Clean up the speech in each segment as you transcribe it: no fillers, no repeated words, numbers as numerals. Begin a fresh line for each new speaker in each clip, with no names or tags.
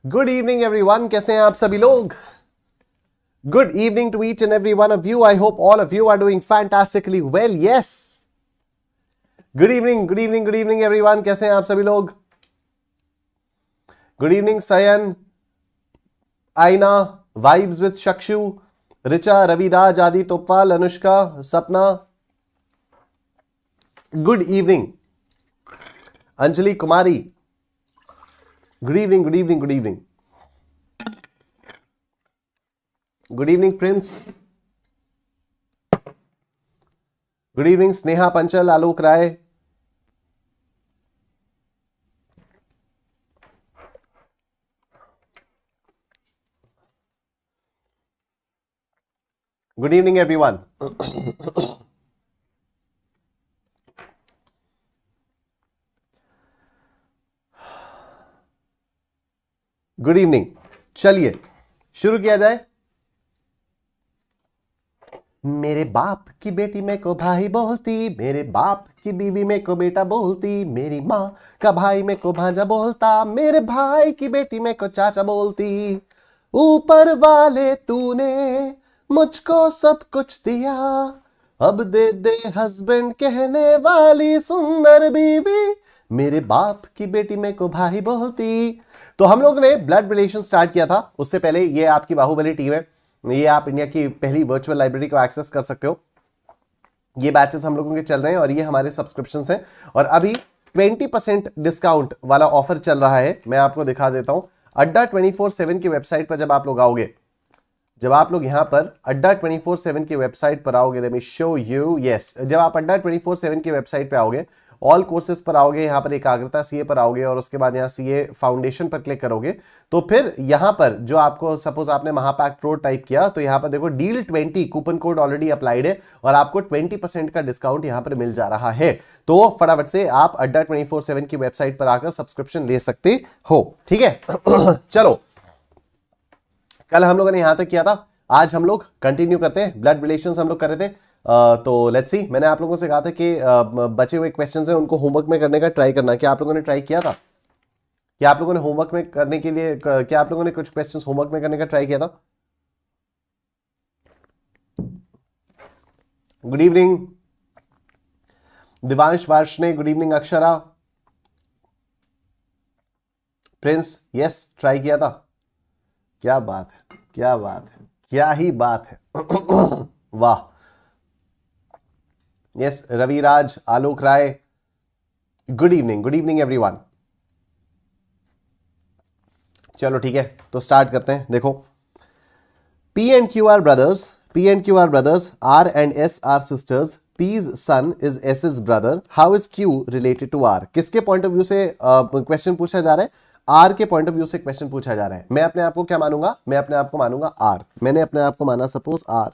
Good evening everyone, कैसे हैं आप सभी लोग? Good evening to each and every one of you. I hope all of you are doing fantastically well. Yes, good evening, good evening, good evening everyone, कैसे हैं आप सभी लोग? गुड इवनिंग सयन, आईना, वाइब्स विद चक्षु, रिचा, रविराज, आदि Topwal, Anushka, Sapna. Good evening Anjali Kumari. Good evening, good evening, good evening. Good evening Prince. Good evening Sneha Panchal, Alok Rai. Good evening everyone. Good evening. चलिए शुरू किया जाए. मेरे बाप की बेटी में को भाई बोलती, मेरे बाप की बीवी में को बेटा बोलती, मेरी माँ का भाई में को भांजा बोलता, मेरे भाई की बेटी में को चाचा बोलती. ऊपर वाले तूने मुझको सब कुछ दिया, अब दे दे हस्बैंड कहने वाली सुंदर बीवी, मेरे बाप की बेटी में को भाई बोलती. तो हम लोगों ने ब्लड रिलेशन स्टार्ट किया था. उससे पहले ये आपकी बाहुबली टीम है, ये आप इंडिया की पहली वर्चुअल लाइब्रेरी को एक्सेस कर सकते हो. ये बैचेस हम लोगों के चल रहे हैं और ये हमारे सब्सक्रिप्शंस हैं. और अभी 20% डिस्काउंट वाला ऑफर चल रहा है. मैं आपको दिखा देता हूं. अड्डा 24/7 की वेबसाइट पर जब आप लोग आओगे, जब आप लोग यहां पर अड्डा 24/7 की वेबसाइट पर आओगे, let me show you. Yes, जब आप अड्डा 24/7 की वेबसाइट पर आओगे, ऑल कोर्सेज पर आओगे, यहां पर एकाग्रता सीए पर आओगे और उसके बाद यहां सीए फाउंडेशन पर क्लिक करोगे, तो फिर यहां पर जो आपको सपोज आपने महापैक प्रो टाइप किया, तो यहां पर देखो deal 20 coupon code already applied है और आपको 20% का डिस्काउंट यहां पर मिल जा रहा है. तो फटाफट से आप अड्डा 24/7 की वेबसाइट पर आकर सब्सक्रिप्शन ले सकते हो. ठीक है. चलो, कल हम लोगों ने यहां तक किया था, आज हम लोग कंटिन्यू करते हैं. ब्लड रिलेशंस हम लोग कर रहे थे. तो लेट्स सी. मैंने आप लोगों से कहा था कि बचे हुए क्वेश्चंस हैं उनको होमवर्क में करने का ट्राई करना. क्या आप लोगों ने ट्राई किया था? क्या आप लोगों ने होमवर्क में करने के लिए, क्या आप लोगों ने कुछ क्वेश्चंस होमवर्क में करने का ट्राई किया था? Good evening Divansh Varshney, good evening Akshara. Prince, yes try किया था. क्या बात है, क्या बात है, क्या ही बात है. वाह. यस, रविराज, आलोक राय, गुड इवनिंग एवरीवन. चलो ठीक है, तो स्टार्ट करते हैं. देखो, P and Q are brothers, R and S are sisters, P's son is S's brother. How is Q related to R? किसके पॉइंट ऑफ व्यू से क्वेश्चन पूछा जा रहा है? आर के पॉइंट ऑफ व्यू से क्वेश्चन पूछा जा रहा है. मैं अपने आप को क्या मानूंगा? मैं अपने आप को मानूंगा आर. मैंने अपने आप को माना सपोज आर.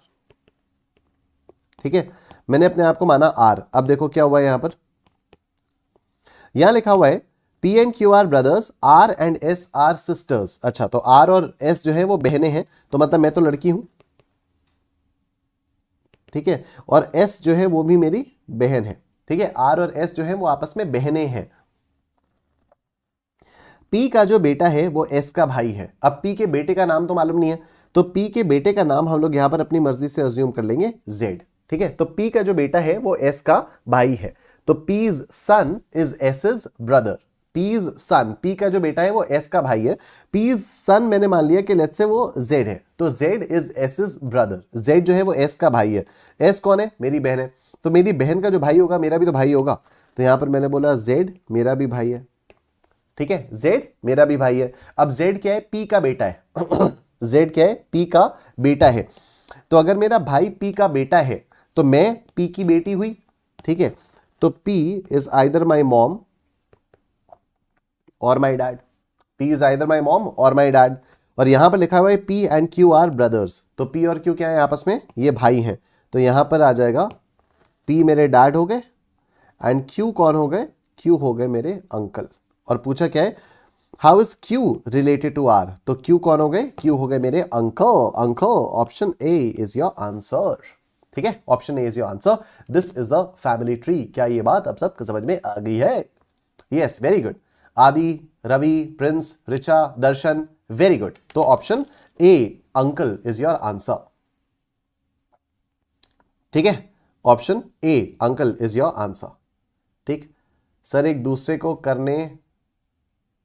ठीक है, मैंने अपने आप को माना आर. अब देखो क्या हुआ यहां पर. यहां लिखा हुआ है P and Q are brothers, R and S are sisters. अच्छा, तो R और S जो है वो बहनें हैं, तो मतलब मैं तो लड़की हूं. ठीक है, और S जो है वो भी मेरी बहन है. ठीक है, R और S जो है वो आपस में बहनें हैं. P का जो बेटा है वो S का भाई है. अब P के बेटे का नाम तो मालूम नहीं है, तो P के बेटे का नाम हम लोग यहां पर अपनी मर्जी से अज्यूम कर लेंगे Z. ठीक है, तो P का जो बेटा है वो S का भाई है. तो P's son is S's brother. P's son, P का जो बेटा है वो S का भाई है. P's son मैंने मान लिया कि लेट्स से वो Z है, तो Z is S's brother. Z जो है वो S का भाई है. S कौन है? मेरी बहन है. तो मेरी बहन का जो भाई होगा मेरा भी तो भाई होगा. तो यहां पर मैंने बोला Z मेरा भी भाई है. ठीक है, Z मेरा भी भाई है. अब Z क्या है? P का बेटा है. Z क्या है? P का बेटा है. तो अगर मेरा भाई P का बेटा है तो मैं P की बेटी हुई. ठीक है, तो P is either my mom और my dad. P is either my mom और माई डैड. और यहां पर लिखा हुआ है P and Q are brothers. तो P और Q क्या है आपस में? ये भाई हैं. तो यहां पर आ जाएगा P मेरे डैड हो गए एंड Q कौन हो गए? Q हो गए मेरे अंकल. और पूछा क्या है? How is Q related to R? तो Q कौन हो गए? Q हो गए मेरे uncle. Option A is your answer. ठीक है, option A is your answer. This is the family tree. क्या ये बात अब सबको समझ में आ गई है? Yes, very good. आदि, रवि, प्रिंस, ऋचा, दर्शन, वेरी गुड। तो option A uncle is your answer. ठीक है, option A uncle is your answer. ठीक सर, एक दूसरे को करने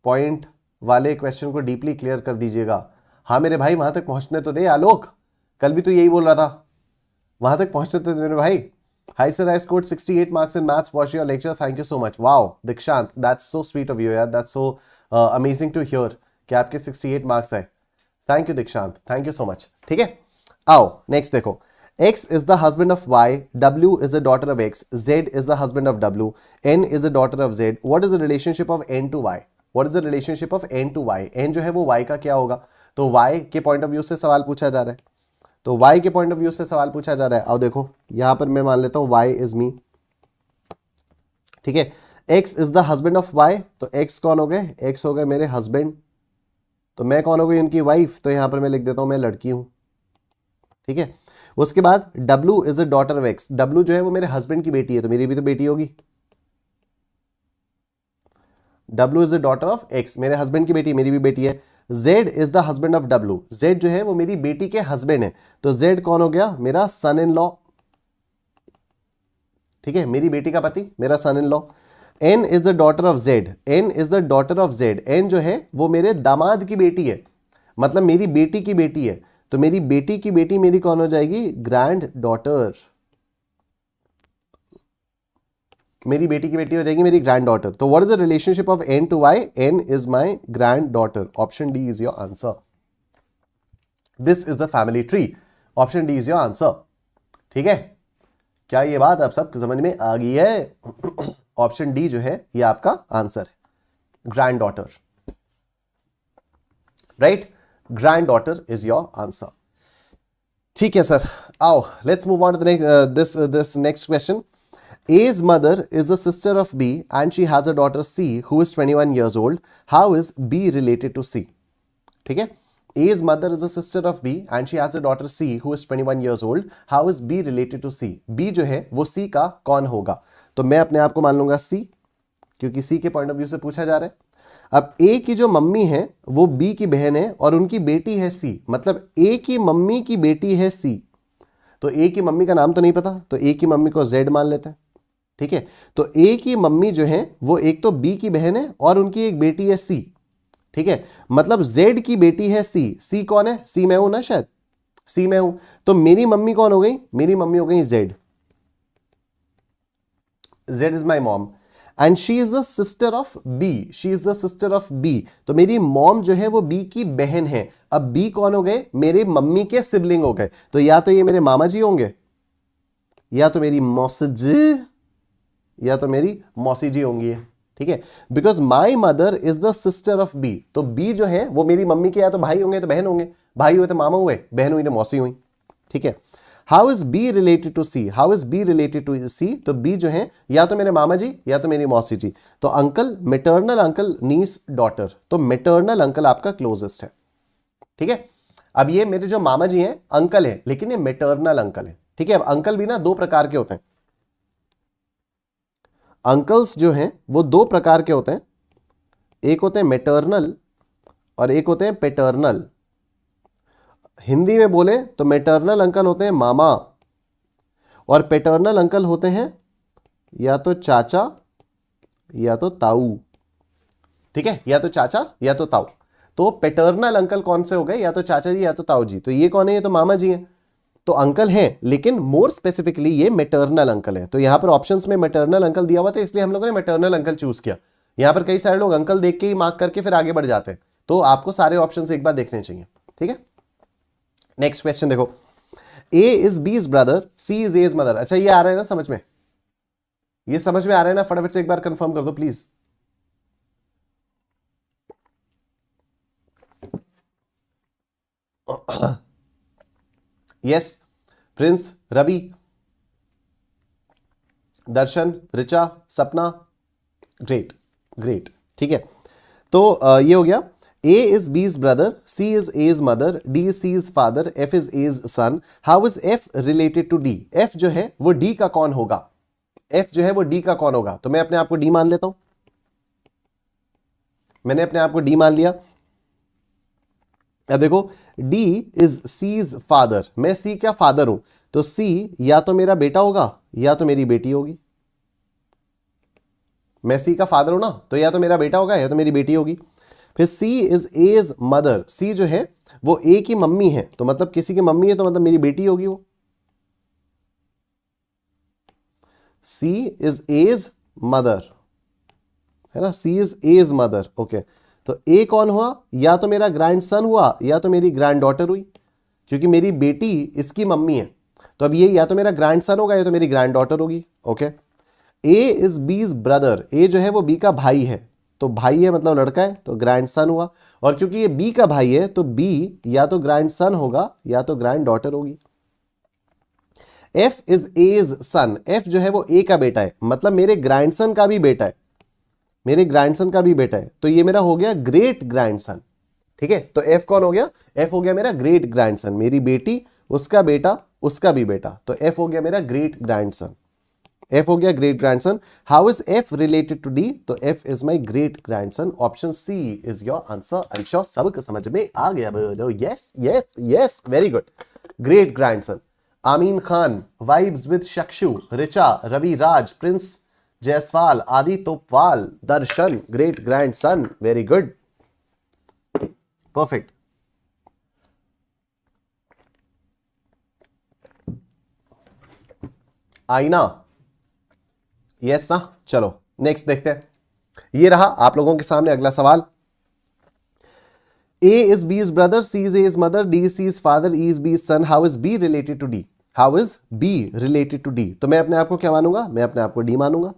पॉइंट वाले क्वेश्चन को डीपली क्लियर कर दीजिएगा। हाँ मेरे भाई, वहां तक पहुंचने तो दे। आलोक, कल भी तो यही बोल रहा था, वहां तक पहुंचने तो दे मेरे भाई। Hi sir, I scored 68 marks in maths. Watch your lecture. Thank you so much. Wow, Dikshant, that's so sweet of you, यार. That's so amazing to hear कि आपके 68 marks आए. Thank you Dikshant. Thank you so much. ठीक है, आओ next देखो। X is the husband of Y, W is the daughter of X, Z is the husband of W, N is the daughter of Z. What is the relationship of N to Y? What is the relationship of N to Y? N जो है वो Y का क्या होगा? तो Y के point of view से सवाल पूछा जा रहा है, तो y के पॉइंट ऑफ व्यू से सवाल पूछा जा रहा है। अब देखो यहां पर मैं मान लेता हूं y इज मी। ठीक है, x is the husband of y, तो x कौन हो गए? x हो गए मेरे हस्बैंड, तो मैं कौन हो गई? उनकी वाइफ, तो यहां पर मैं लिख देता हूं मैं लड़की हूं। ठीक है, उसके बाद w is the daughter of x, w जो है वो मेरे हस्बैंड की बेटी है, तो मेरी भी तो बेटी होगी। w is the daughter of x, मेरे हस्बैंड की बेटी, मेरी भी बेटी है। Z is the husband of W, Z जो है वो मेरी बेटी के हस्बैंड है, तो Z कौन हो गया? मेरा सन इन लॉ। ठीक है, मेरी बेटी का पति, मेरा son in law. N is the daughter of Z, N is the daughter of Z, N जो है वो मेरे दामाद की बेटी है, मतलब मेरी बेटी की बेटी है, तो मेरी बेटी की बेटी मेरी कौन हो जाएगी? Granddaughter. मेरी बेटी की बेटी हो जाएगी मेरी ग्रैंड डॉटर। तो what is the relationship of N to Y? N is my granddaughter. Option D is your answer. This is the family tree. Option D is your answer. ठीक है, क्या ये बात आप सब समझ में आ गई है? ऑप्शन डी जो है ये आपका आंसर है, granddaughter. Right, granddaughter is your answer. ठीक है सर, आओ let's move on to this next question. A's mother is the sister of B and she has a daughter C who is 21 years old. How is B related to C? ठीक है, A's mother is the sister of B and she has a daughter C who is 21 years old. How is B related to C? B जो है वो C का कौन होगा? तो मैं अपने आप को मान लूंगा C, क्योंकि C के पॉइंट ऑफ व्यू से पूछा जा रहा है। अब A की जो मम्मी है वो B की बहन है और उनकी बेटी है C, मतलब A की मम्मी की बेटी है C। तो A की मम्मी का नाम तो नहीं पता, तो A की मम्मी को Z मान लेते हैं। ठीक है, तो A की मम्मी जो है वो एक तो B की बहन है और उनकी एक बेटी है C। ठीक है, मतलब Z की बेटी है C। C कौन है? C मैं हूं ना, शायद C मैं हूं, तो मेरी मम्मी कौन हो गई? मेरी मम्मी हो गई Z। Z is my mom and she is the sister of B। She is the sister of B, तो मेरी मॉम जो है वो B की बहन है। अब B कौन हो गए? मेरे मम्मी के सिबलिंग हो गए, तो या तो ये मेरे मामा जी होंगे, या तो मेरी मौसी जी, या तो मेरी मौसी जी होंगी। ठीक है, because my mother is the sister of B, तो बी जो है वो मेरी मम्मी के या तो भाई होंगे तो बहन होंगे, भाई हुए तो मामा हुए, बहन हुई तो मौसी हुई। ठीक है, how is B related to C? How is B related to C? तो बी जो है या तो मेरे मामा जी या तो मेरी मौसी जी, तो अंकल, मेटर्नल अंकल, नीस, डॉटर, तो मेटर्नल अंकल आपका क्लोजेस्ट है। ठीक है, अब ये मेरे जो मामा जी हैं अंकल है, लेकिन ये मेटर्नल अंकल है। ठीक है, अब अंकल भी ना दो प्रकार के होते हैं। अंकल्स जो हैं वो दो प्रकार के होते हैं, एक होते हैं मेटर्नल और एक होते हैं पेटर्नल। हिंदी में बोले तो मेटर्नल अंकल होते हैं मामा और पेटर्नल अंकल होते हैं या तो चाचा या तो ताऊ। ठीक है, या तो चाचा या तो ताऊ। तो पेटर्नल अंकल कौन से हो गए? या तो चाचा जी या तो ताऊ जी। तो ये कौन है? ये तो मामा जी हैं। तो अंकल हैं, लेकिन मोर स्पेसिफिकली ये मेटर्नल अंकल है। तो यहां पर ऑप्शंस में मेटर्नल अंकल दिया हुआ था, इसलिए हम लोगों ने मेटर्नल अंकल चूज किया। यहां पर कई सारे लोग अंकल देख के ही मार्क करके फिर आगे बढ़ जाते हैं, तो आपको सारे ऑप्शंस एक बार देखने चाहिए। ठीक है, नेक्स्ट क्वेश्चन देखो। A is B's brother, C is A's mother. अच्छा, ये आ रहा है ना समझ में? ये समझ में आ रहा है ना? फटाफट से एक बार कंफर्म कर दो प्लीज। यस, प्रिंस, रवि, दर्शन, ऋचा, सपना, ग्रेट ग्रेट। ठीक है, तो ये हो गया। A is B's brother, C is A's mother, D is C's father, F is A's son. How is F related to D? F जो है वो D का कौन होगा? F जो है वो D का कौन होगा? तो मैं अपने आप को D मान लेता हूं। मैंने अपने आप को डी मान लिया। अब देखो डी इज सीज फादर, मैं सी का फादर हूं, तो सी या तो मेरा बेटा होगा या तो मेरी बेटी होगी। मैं सी का फादर हूं ना, तो या तो मेरा बेटा होगा या तो मेरी बेटी होगी। फिर सी इज एज मदर, सी जो है वो ए की मम्मी है, तो मतलब किसी की मम्मी है तो मतलब मेरी बेटी होगी वो। सी इज एज मदर, है ना, सी इज एज मदर। ओके, तो ए कौन हुआ, या तो मेरा ग्रैंडसन हुआ या तो मेरी ग्रैंड डॉटर हुई, क्योंकि मेरी बेटी इसकी मम्मी है, तो अब ये या तो मेरा ग्रैंडसन होगा या तो मेरी ग्रैंड डॉटर होगी। Okay, A is B's brother, ए जो है वो बी का भाई है, तो भाई है मतलब लड़का है, तो ग्रैंडसन हुआ, और क्योंकि ये बी का भाई है तो बी या तो ग्रैंडसन होगा या तो ग्रैंड डॉटर होगी। F is as son, F जो है वो ए का बेटा है, मतलब मेरे ग्रैंडसन का भी बेटा है, मेरे ग्रैंडसन का भी बेटा है, तो ये मेरा हो गया ग्रेट ग्रैंडसन। ठीक है, तो एफ कौन हो गया, एफ हो गया मेरा ग्रेट ग्रैंडसन, मेरी बेटी उसका बेटा उसका भी बेटा, तो एफ हो गया मेरा ग्रेट ग्रैंडसन। एफ हो गया great grandson. How is F related to D, तो F is my great grandson. Option C is your answer. I am sure सबको समझ में आ गया, बोलो yes yes yes, very good, great grandson. Ameen Khan, vibes with Chakshu, Richa, Ravi Raj, Prince Jaiswal, Adi Topwal, Darshan, great grandson, very good, perfect. Aaina, yes ना, चलो next देखते हैं। ये रहा आप लोगों के सामने अगला सवाल। A is B's brother, C is A's mother, D is C's father, E is B's son. How is B related to D? How is B related to D? तो मैं अपने आप को क्या मानूंगा, मैं अपने आप को D मानूंगा,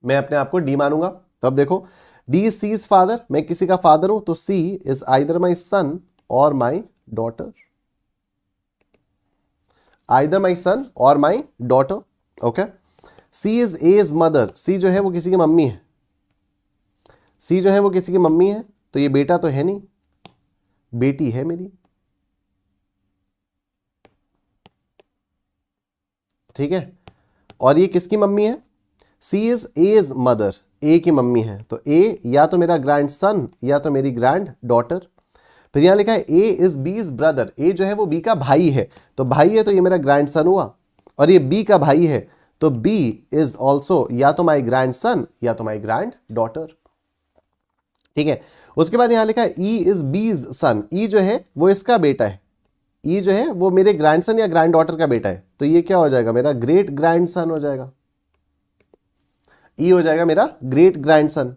मैं अपने आप को D मानूंगा। तो अब देखो D is C's father, मैं किसी का फादर हूं, तो C is either my son or my daughter, either my son or my daughter. Okay, C is A's mother, C जो है वो किसी की मम्मी है, सी जो है वो किसी की मम्मी है, तो ये बेटा तो है नहीं, बेटी है मेरी। ठीक है, और ये किसकी मम्मी है, सी इज एज मदर, ए की मम्मी है, तो ए या तो मेरा ग्रैंडसन या तो मेरी ग्रैंड डॉटर। फिर यहां लिखा है ए इज बीज ब्रदर, ए जो है वो बी का भाई है, तो भाई है तो ये मेरा ग्रैंडसन हुआ, और ये बी का भाई है तो बी इज ऑल्सो या तो माई ग्रैंडसन या तो माई ग्रैंड डॉटर। ठीक है, उसके बाद यहां लिखा है ई इज बीज सन, ई जो है वो इसका बेटा है, ई जो है वो मेरे ग्रैंडसन या ग्रैंड डॉटर का बेटा है, तो ये क्या हो जाएगा, मेरा ग्रेट ग्रैंडसन हो जाएगा, ई हो जाएगा मेरा ग्रेट ग्रैंडसन।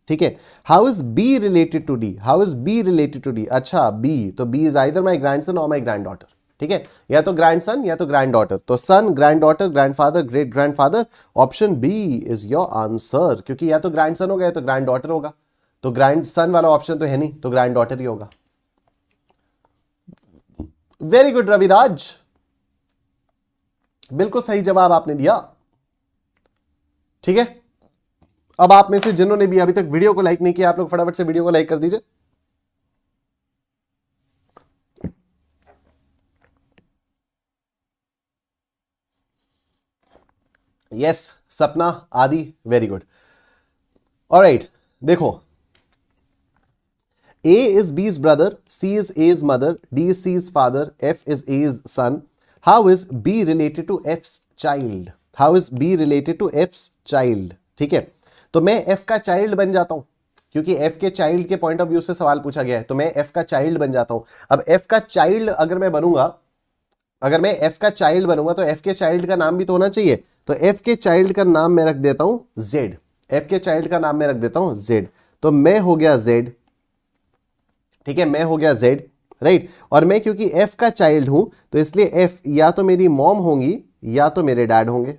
ठीक है, how is B related to D, how is B related to D, अच्छा बी, तो B is either my grandson और माई ग्रैंड डॉटर। ठीक है, या तो ग्रैंडसन या तो ग्रैंड डॉटर, तो son, granddaughter, grandfather, great grandfather. Option B is your answer, क्योंकि या तो ग्रैंडसन होगा या तो ग्रैंड डॉटर होगा, तो ग्रैंड सन वाला ऑप्शन तो है नहीं, तो ग्रैंड डॉटर ही होगा। वेरी गुड रविराज, बिल्कुल सही जवाब आपने दिया। ठीक है, अब आप में से जिन्होंने भी अभी तक वीडियो को लाइक नहीं किया, आप लोग फटाफट से वीडियो को लाइक कर दीजिए। यस, सपना, आदि, वेरी गुड। ऑलराइट, देखो A is B's brother, C is A's mother, D is C's father, F is A's son. How is B related to F's child? How is B related to F's child? ठीक है, तो मैं F का child बन जाता हूं, क्योंकि F के चाइल्ड के पॉइंट ऑफ व्यू से सवाल पूछा गया है, तो मैं F का चाइल्ड बन जाता हूं। अब F का चाइल्ड अगर मैं बनूंगा, अगर मैं F का चाइल्ड बनूंगा तो F के चाइल्ड का नाम भी तो होना चाहिए, तो F के चाइल्ड का नाम मैं रख देता हूं Z, F के चाइल्ड का नाम मैं रख देता हूं Z, तो मैं हो गया Z। ठीक है, मैं हो गया Z, राइट, और मैं क्योंकि F का चाइल्ड हूं तो इसलिए F या तो मेरी मॉम होंगी या तो मेरे डैड होंगे,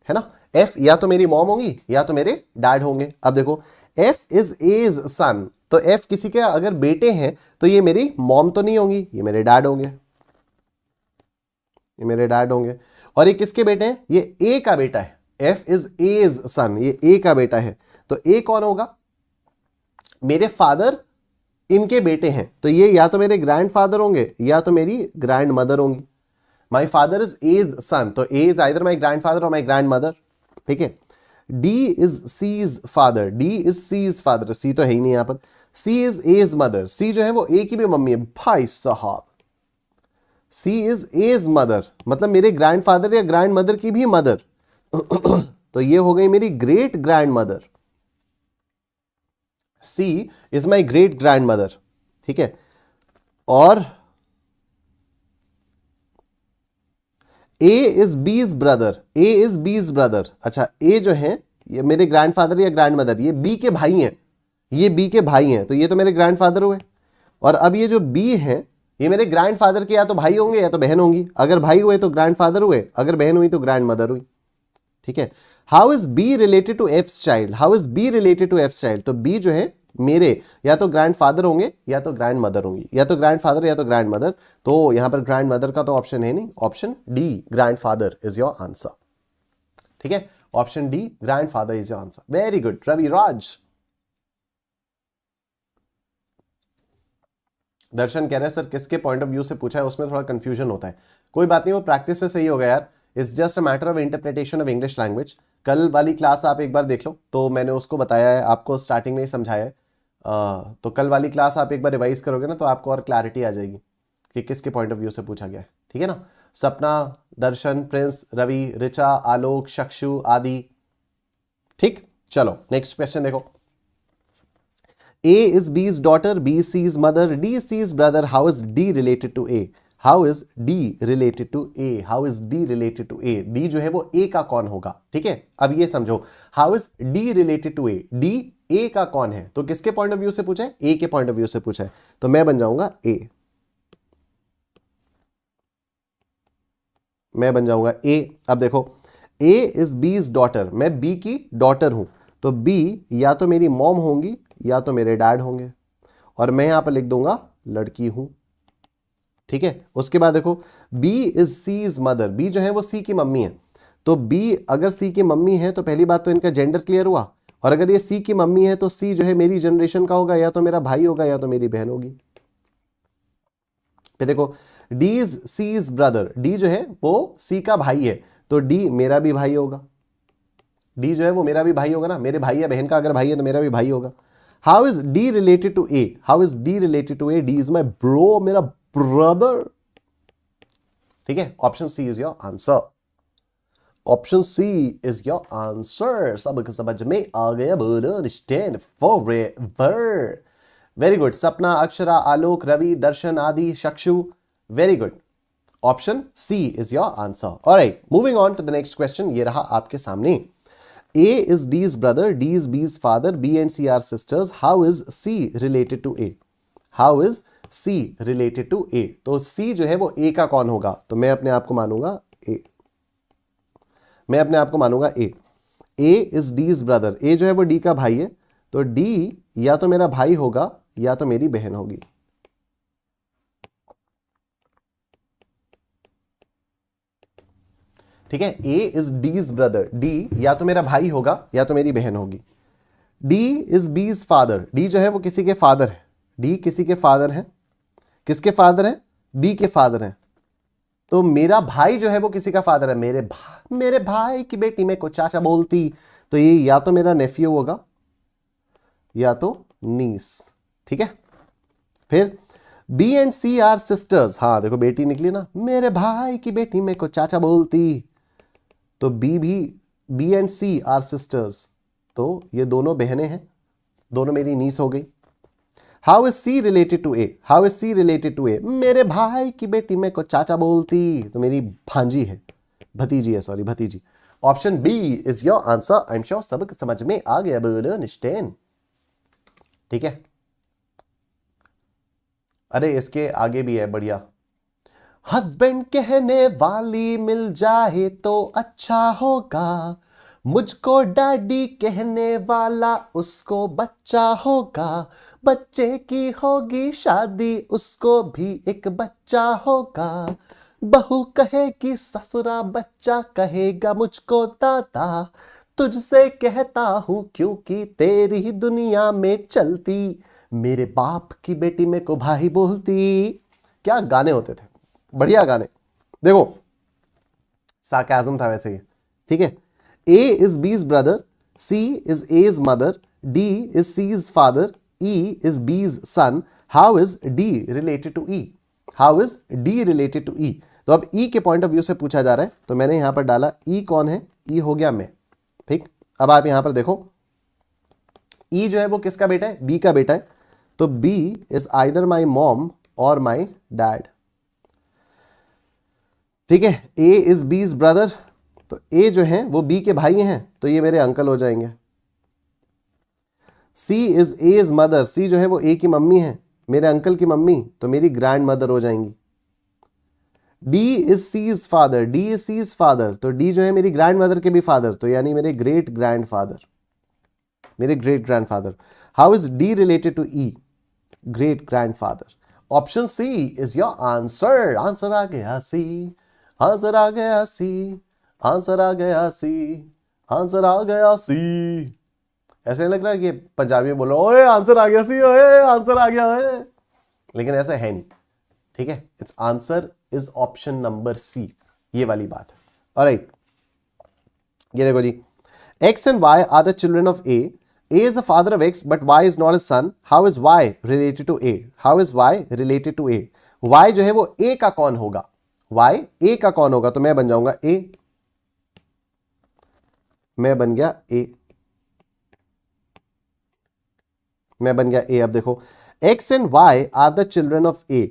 है ना, F या तो मेरी मॉम होंगी या तो मेरे डैड होंगे। अब देखो F इज A's सन, तो F किसी के अगर बेटे हैं तो ये मेरी मॉम तो नहीं होंगी, ये मेरे डैड होंगे, ये मेरे डैड होंगे। और ये किसके बेटे हैं, ये A का बेटा है, F इज A's सन, ये A का बेटा है, तो A कौन होगा, मेरे फादर इनके बेटे हैं, तो ये या तो मेरे ग्रैंडफादर होंगे या तो मेरी ग्रैंड मदर होंगी। My father is as son, तो A is either my grandfather और माई ग्रैंड मदर। ठीक है, D is C is father, D is C is father, C तो है ही नहीं यहां पर, C is A is mother, C जो है वो ए की भी मम्मी है भाई साहब, सी इज ए इज मदर, मतलब मेरे ग्रैंडफादर या ग्रैंड मदर की भी मदर तो ये हो गई मेरी great grandmother, C is my great grandmother, ठीक है। और A is B's brother, A is B's brother, अच्छा ए जो है ये मेरे ग्रैंडफादर या ग्रैंड मदर, ये बी के भाई हैं, ये बी के भाई हैं, तो ये तो मेरे ग्रैंडफादर हुए। और अब ये जो बी हैं ये मेरे ग्रैंडफादर के या तो भाई होंगे या तो बहन होंगी, अगर भाई हुए तो ग्रैंडफादर हुए, अगर बहन हुई तो ग्रैंड मदर हुई, ठीक है। How is B related to F child, how is B related to F child, तो बी जो है मेरे या तो ग्रैंडफादर होंगे या तो ग्रैंड मदर होंगी, या तो ग्रैंडफादर या तो ग्रैंड मदर, तो यहां पर ग्रैंड मदर का तो ऑप्शन है नहीं, option D grandfather is your answer, ठीक है। Option D grandfather is your answer, very good Ravi Raj. Darshan कह रहे हैं सर किसके पॉइंट ऑफ व्यू से पूछा है, उसमें थोड़ा कंफ्यूजन होता है, कोई बात नहीं, वो प्रैक्टिस से सही होगा यार, it's just a matter of interpretation of English language. कल वाली क्लास आप एक बार देख लो, तो मैंने उसको बताया है आपको, स्टार्टिंग में ही समझाया है, तो कल वाली क्लास आप एक बार रिवाइज करोगे ना तो आपको और क्लैरिटी आ जाएगी कि किसके पॉइंट ऑफ व्यू से पूछा गया है, ठीक है ना। सपना, दर्शन, प्रिंस, रवि, रिचा, आलोक, चक्षु आदि, ठीक। चलो नेक्स्ट क्वेश्चन देखो, A is B's daughter, B is C's mother, D is C's brother. How is D related to A? How is D related to A? How is D related to A? D जो है वो A का कौन होगा, ठीक है। अब ये समझो, How is D related to A? D A का कौन है, तो किसके पॉइंट ऑफ व्यू से पूछा है, A के पॉइंट ऑफ व्यू से पूछा है, तो मैं बन जाऊंगा A, मैं बन जाऊंगा A। अब देखो A is B's daughter, मैं B की डॉटर हूं, तो B या तो मेरी मॉम होंगी या तो मेरे डैड होंगे, और मैं यहां पर लिख दूंगा लड़की हूं, ठीक है। उसके बाद देखो B is C is mother, B जो है वो C की मम्मी है, तो B अगर C की मम्मी है तो पहली बात तो इनका जेंडर क्लियर हुआ, और अगर ये C की मम्मी है तो C जो है मेरी जनरेशन का होगा, या तो मेरा भाई होगा या तो मेरी बहन होगी। फिर देखो D is C is brother, D जो है वो C का भाई है, तो D मेरा भी भाई होगा, D जो है वो मेरा भी भाई होगा ना, मेरे भाई या बहन का अगर भाई है तो मेरा भी भाई होगा। How is D related to A? How is D related to A? D is my bro, मेरा ब्रदर, ठीक है। Option C is your answer, option C is your answer, सब समझ में आ गया, बोलो स्टैंड फॉरएवर, वेरी गुड। सपना, अक्षरा, आलोक, Ravi, Darshan Aadi, Chakshu, very good, option C is your answer. Alright, moving on to the next question, ये रहा आपके सामने। A is D's brother, D is B's father, B and C are sisters. How is C related to A? How is C related to A? तो C जो है वो A का कौन होगा, तो मैं अपने आप को मानूंगा A, मैं अपने आप को मानूंगा A। A is D's brother, A जो है वो D का भाई है, तो D या तो मेरा भाई होगा या तो मेरी बहन होगी, ठीक है। A is D's brother, D या तो मेरा भाई होगा या तो मेरी बहन होगी। D is B's father, D जो है वो किसी के फादर है, D किसी के फादर है, किसके फादर है, B के फादर है, तो मेरा भाई जो है वो किसी का फादर है, मेरे भाई की बेटी मेरे को चाचा बोलती, तो ये या तो मेरा नेफ्यू होगा या तो नीस, ठीक है। फिर B and C are sisters, हाँ देखो बेटी निकली ना, मेरे भाई की बेटी मेरे को चाचा बोलती, तो B and C are sisters, तो ये दोनों बहनें हैं, दोनों मेरी नीस हो गई। How is C related to A? How is C related to A? मेरे भाई की बेटी मेरे को चाचा बोलती, तो मेरी भांजी है, भतीजी है, सॉरी भतीजी। Option B is your answer. I am sure सबक समझ में आ गया, बोलो निश्चय, ठीक है। अरे इसके आगे भी है बढ़िया, हस्बैंड कहने वाली मिल जाए तो अच्छा होगा, मुझको डैडी कहने वाला उसको बच्चा होगा, बच्चे की होगी शादी उसको भी एक बच्चा होगा, बहू कहेगी ससुरा, बच्चा कहेगा मुझको दादा, तुझसे कहता हूं क्योंकि तेरी ही दुनिया में चलती, मेरे बाप की बेटी में को भाई बोलती। क्या गाने होते थे, बढ़िया गाने। देखो सार्काज़म था वैसे ही, ठीक है। A is B's brother, C is A's mother, D is C's father, E is B's son. How is D related to E? How is D related to E? तो अब E के पॉइंट ऑफ व्यू से पूछा जा रहा है, तो मैंने यहां पर डाला E कौन है? E हो गया मैं, ठीक। अब आप यहां पर देखो E जो है वो किसका बेटा है? B का बेटा है, तो B is either my mom और माई डैड, ठीक है। A इज B's ब्रदर, तो A जो है वो B के भाई हैं, तो ये मेरे अंकल हो जाएंगे। C is A's mother, C जो है वो A की मम्मी है, मेरे अंकल की मम्मी, तो मेरी ग्रैंड मदर हो जाएंगी। D is C's father, D is C's father, तो D जो है मेरी ग्रैंड मदर के भी फादर, तो यानी मेरे ग्रेट ग्रैंड फादर, मेरे great grand father. How is D related to E? Great grand father. Option C is your answer. Answer आ गया C, आंसर आ गया C, आंसर आ गया C, आंसर आ गया C। ऐसे नहीं लग रहा है कि पंजाबी में बोलो ओए आंसर आ गया सी, ओए आंसर आ गया ओए, लेकिन ऐसा है नहीं, ठीक है। It's answer is option number C, ये वाली बात है। ऑलराइट, ये देखो जी, X and Y are the children of A. A is the father of X, but Y is not his son. How is Y related to A? How is Y related to A? Y जो है वो A का कौन होगा? Y A का कौन होगा? तो मैं बन जाऊंगा A, मैं बन गया A, मैं बन गया A। अब देखो X and Y are the children of A,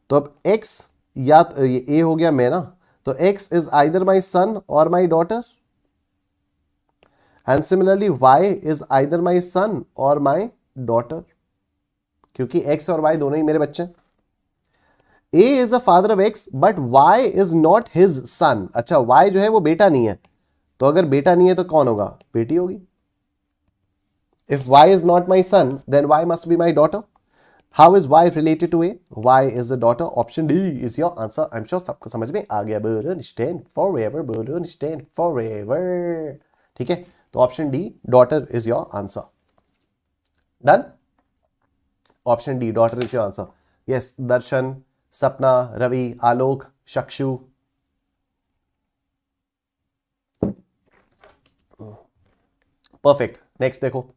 तो अब X या ये A हो गया मैं ना, तो X is either my son or my daughter, and similarly Y is either my son or my daughter, क्योंकि X और Y दोनों ही मेरे बच्चे हैं। A is the father of X but Y is not his son। अच्छा, Y जो है वो बेटा नहीं है, तो अगर बेटा नहीं है तो कौन होगा? बेटी होगी। If Y is not my son, then Y must be my daughter. How is Y related to A? Y is the daughter. Option D is your answer. I'm sure सबको समझ में आ गया। Burden stand forever, burden stand forever। ठीक है, तो option D daughter is your answer. Done? Option D daughter is your answer. Yes, दर्शन, सपना, रवि, आलोक, चक्षु। परफेक्ट। नेक्स्ट देखो,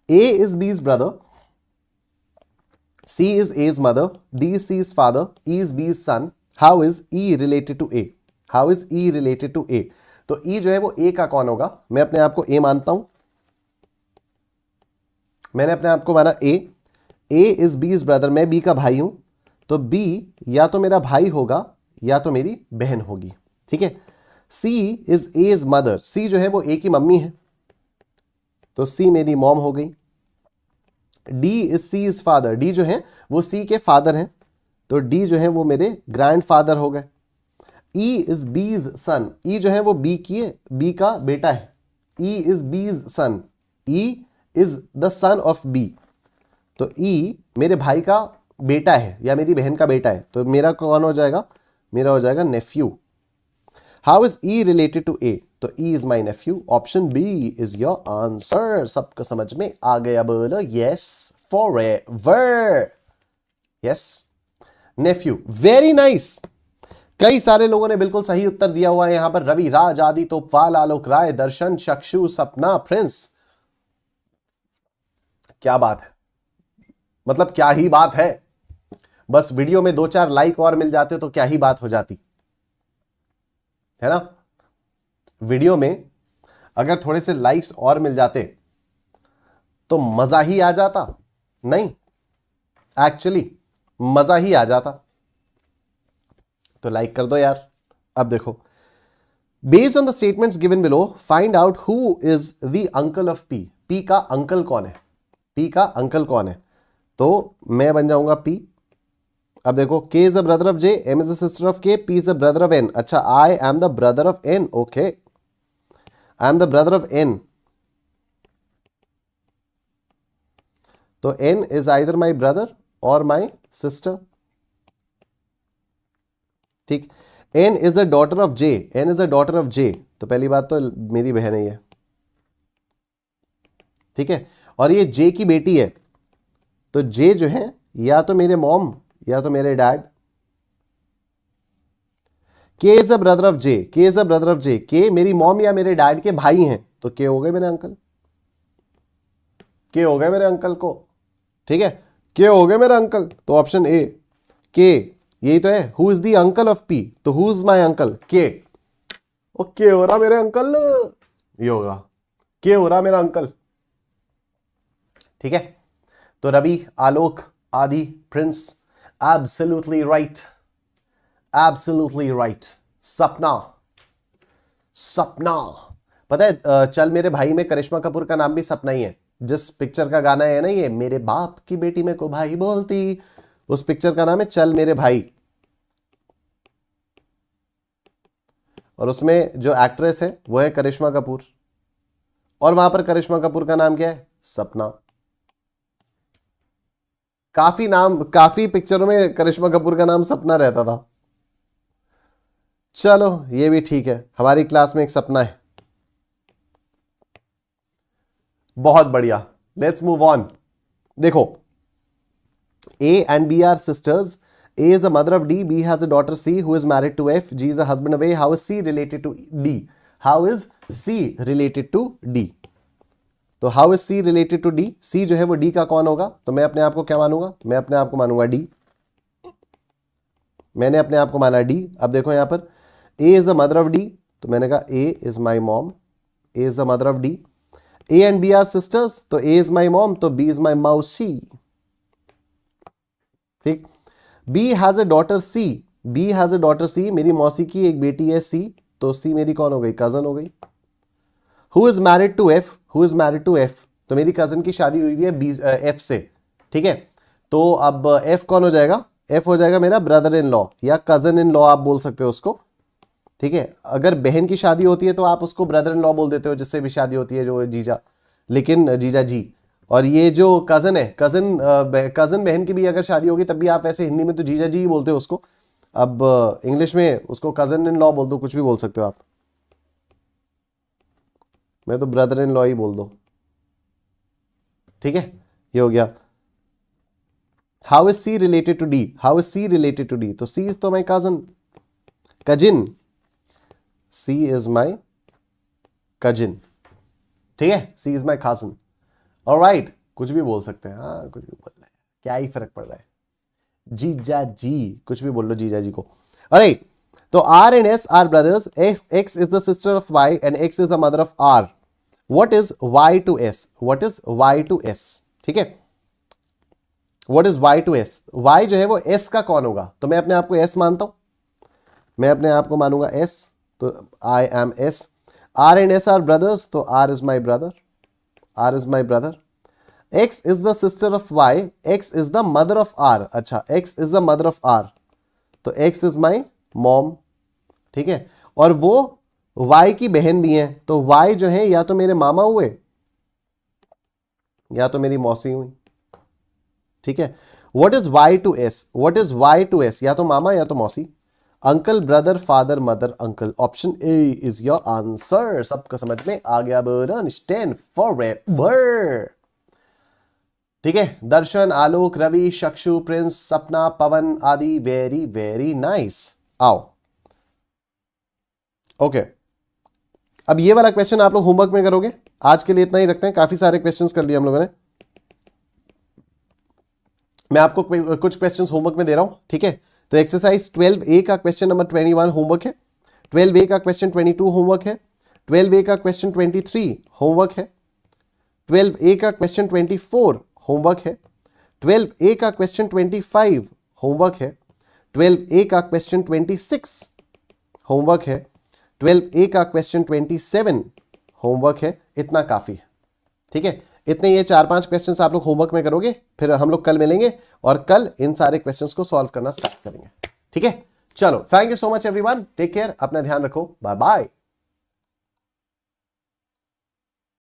A is B's brother, C is A's mother, D is C's father, E is B's son. How is E related to A? How is E related to A? तो E जो है वो A का कौन होगा? मैं अपने आप को A मानता हूं, मैंने अपने आप को माना A। A is B's brother, मैं B का भाई हूं, तो B या तो मेरा भाई होगा या तो मेरी बहन होगी, ठीक है। C is A's mother, C जो है वो A की मम्मी है, तो C मेरी मॉम हो गई। D is C's father, D जो है वो C के फादर हैं, तो D जो है वो मेरे ग्रैंड फादर हो गए। E is B's son, E जो है वो B का बेटा है, E is B's son, E is the son of B, तो E मेरे भाई का बेटा है या मेरी बहन का बेटा है, तो मेरा कौन हो जाएगा? मेरा हो जाएगा Neiphiu. How is E related to A? तो E is my nephew. Option B is your answer. सबको समझ में आ गया? बोलो yes forever. Yes, nephew. Very nice. कई सारे लोगों ने बिल्कुल सही उत्तर दिया हुआ है यहां पर। रवि, राज, आदि, तोपवाल, आलोक राय, दर्शन, चक्षु, सपना, प्रिंस। क्या बात है, मतलब क्या ही बात है। बस वीडियो में 2-4 लाइक और मिल जाते तो क्या ही बात हो जाती है ना। वीडियो में अगर थोड़े से लाइक्स और मिल जाते तो मजा ही आ जाता। नहीं, एक्चुअली मजा ही आ जाता। तो लाइक कर दो यार। अब देखो, based on the statements given below find out who is the uncle of P. P का अंकल कौन है? पी का अंकल कौन है? तो मैं बन जाऊंगा पी। अब देखो, K is the brother of J, M is the sister of K, P is the brother of N। अच्छा, I am the brother of N। Okay, I am the brother of N। तो N is either my brother or my sister। ठीक, N is the daughter of J, N is the daughter of J, तो पहली बात तो मेरी बहन है ये, ठीक है। और ये J की बेटी है, तो J जो है या तो मेरे मॉम या तो मेरे डैड। के इज अ ब्रदर ऑफ जे, के इज अ ब्रदर ऑफ जे, के मेरी मॉम या मेरे डैड के भाई हैं, तो के हो गए मेरे अंकल, के हो गए मेरे अंकल को, ठीक है, के हो गए मेरे अंकल, तो ऑप्शन ए के, यही तो है। Who is the uncle of P, तो हु इज माई अंकल, के, ओके हो रहा मेरे अंकल, ये होगा के हो रहा मेरा अंकल, ठीक है। तो रवि, आलोक, आदि, Prince, absolutely right, absolutely right. सपना, सपना, पता है चल मेरे भाई में करिश्मा कपूर का नाम भी सपना ही है। जिस पिक्चर का गाना है ना ये, मेरे बाप की बेटी में को भाई बोलती, उस पिक्चर का नाम है चल मेरे भाई। और उसमें जो एक्ट्रेस है वो है करिश्मा कपूर, और वहां पर करिश्मा कपूर का नाम क्या है, सपना। काफी पिक्चरों में करिश्मा कपूर का नाम सपना रहता था। चलो ये भी ठीक है, हमारी क्लास में एक सपना है। बहुत बढ़िया, लेट्स मूव ऑन। देखो, A and B are sisters. A is the mother of D. B has a daughter C who is married to F. G is a husband of A. How is C related to D? How is C related to D? तो how is C related to D? C जो है वो D का कौन होगा? तो मैं अपने आप को क्या मानूंगा? मैं अपने आप को मानूंगा D. मैंने अपने आप को माना D. अब देखो यहां पर A is the mother of D. तो मैंने कहा A is my mom. A is the mother of D. A and B are sisters. तो A is my mom. तो B is my मौसी. ठीक। B has a daughter C. B has a daughter C. मेरी मौसी की एक बेटी है C. तो C मेरी कौन हो गई, कजन हो गई। Who is married to F? Who is married to F? तो मेरी कजन की शादी हुई है F से, ठीक है। तो अब F कौन हो जाएगा, F हो जाएगा मेरा ब्रदर इन लॉ या कजन इन लॉ, आप बोल सकते हो उसको, ठीक है। अगर बहन की शादी होती है तो आप उसको ब्रदर इन लॉ बोल देते हो, जिससे भी शादी होती है, जो जीजा, लेकिन जीजा जी। और ये जो कजन है, कजन बहन की भी अगर शादी होगी तब भी आप वैसे हिंदी में तो जीजा जी ही बोलते हो उसको। अब इंग्लिश में उसको कजन इन लॉ बोल दो, कुछ भी बोल सकते हो आप। मैं तो ब्रदर इन लॉ ही बोल दो, ठीक है। ये हो गया। How is C related to D? How is C related to D? तो सी इज तो my cousin, cousin. C is my cousin, ठीक है। C is my cousin, alright. कुछ भी बोल सकते हैं, हाँ कुछ भी बोल रहे हैं, क्या ही फर्क पड़ रहा है। जीजा जी, कुछ भी बोल लो जीजा जी को। ऑलराइट, तो R and S are brothers. X is the sister of Y and X is the mother of R. What is Y to S? What is Y to S? ठीक है, What is Y to S? Y जो है वो S का कौन होगा? तो मैं अपने आप को S मानता हूं, मैं अपने आप को मानूंगा S, तो I am S. R and S are brothers, तो R is my brother. R is my brother. X is the sister of Y. X is the mother of R. अच्छा, X is the mother of R. तो X is my mom. ठीक है, और वो Y की बहन भी है, तो Y जो है या तो मेरे मामा हुए या तो मेरी मौसी हुई, ठीक है। What is Y to S? What is Y to S? या तो मामा या तो मौसी। Uncle, brother, father, mother, uncle. Option A is your answer. सबको समझ में आ गया? बर्न स्टैंड फॉरएवर, ठीक है। दर्शन, आलोक, रवि, चक्षु, प्रिंस, सपना, पवन, आदि, वेरी वेरी नाइस। आओ, ओके। अब ये वाला क्वेश्चन आप लोग होमवर्क में करोगे। आज के लिए इतना ही रखते हैं, काफी सारे क्वेश्चंस कर लिए हम लोगों ने। मैं आपको कुछ क्वेश्चंस होमवर्क में दे रहा हूं, ठीक है। तो एक्सरसाइज 12A का क्वेश्चन नंबर 21 होमवर्क है, 12A का क्वेश्चन 22 होमवर्क है, 12A का क्वेश्चन 23 होमवर्क है, 12A का क्वेश्चन 24 होमवर्क है, 12A का क्वेश्चन 25 होमवर्क है, 12A का क्वेश्चन 26 होमवर्क है, 12A का क्वेश्चन 27 होमवर्क है। इतना काफी है, ठीक है। इतने ये 4-5 क्वेश्चंस आप लोग होमवर्क में करोगे, फिर हम लोग कल मिलेंगे और कल इन सारे क्वेश्चंस को सॉल्व करना स्टार्ट करेंगे, ठीक है। चलो, thank you so much everyone, take care, अपना ध्यान रखो, बाय बाय।